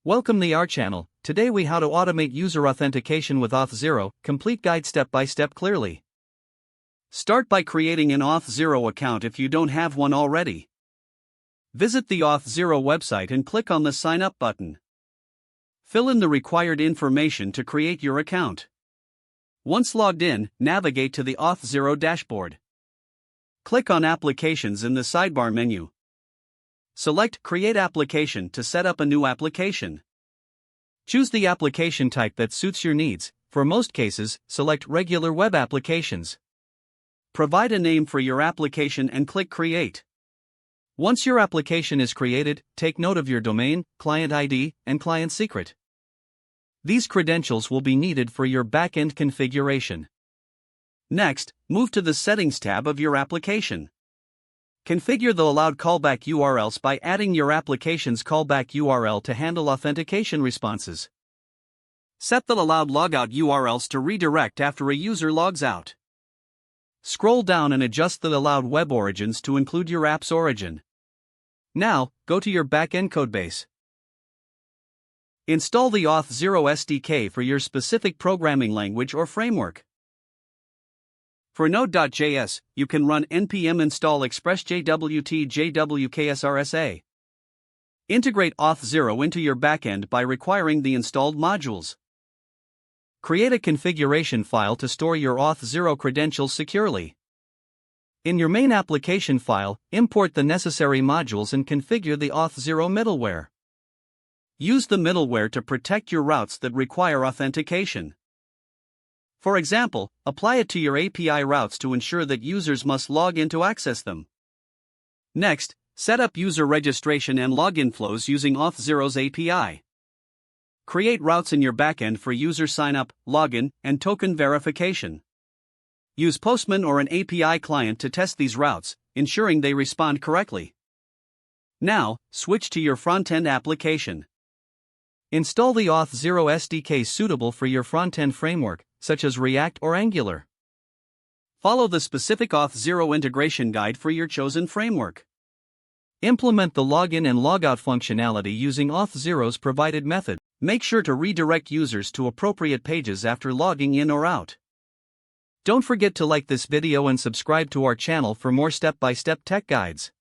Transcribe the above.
Welcome to our channel. Today we how to automate user authentication with Auth0, complete guide step by step clearly. Start by creating an Auth0 account if you don't have one already. Visit the Auth0 website and click on the Sign Up button. Fill in the required information to create your account. Once logged in, navigate to the Auth0 dashboard. Click on Applications in the sidebar menu. Select Create Application to set up a new application. Choose the application type that suits your needs. For most cases, select Regular Web Applications. Provide a name for your application and click Create. Once your application is created, take note of your domain, client ID, and client secret. These credentials will be needed for your backend configuration. Next, move to the Settings tab of your application. Configure the allowed callback URLs by adding your application's callback URL to handle authentication responses. Set the allowed logout URLs to redirect after a user logs out. Scroll down and adjust the allowed web origins to include your app's origin. Now, go to your backend codebase. Install the Auth0 SDK for your specific programming language or framework. For Node.js, you can run npm install express jwt jwksrsa. Integrate Auth0 into your backend by requiring the installed modules. Create a configuration file to store your Auth0 credentials securely. In your main application file, import the necessary modules and configure the Auth0 middleware. Use the middleware to protect your routes that require authentication. For example, apply it to your API routes to ensure that users must log in to access them. Next, set up user registration and login flows using Auth0's API. Create routes in your backend for user sign-up, login, and token verification. Use Postman or an API client to test these routes, ensuring they respond correctly. Now, switch to your front-end application. Install the Auth0 SDK suitable for your front-end framework, such as React or Angular. Follow the specific Auth0 integration guide for your chosen framework. Implement the login and logout functionality using Auth0's provided method. Make sure to redirect users to appropriate pages after logging in or out. Don't forget to like this video and subscribe to our channel for more step-by-step tech guides.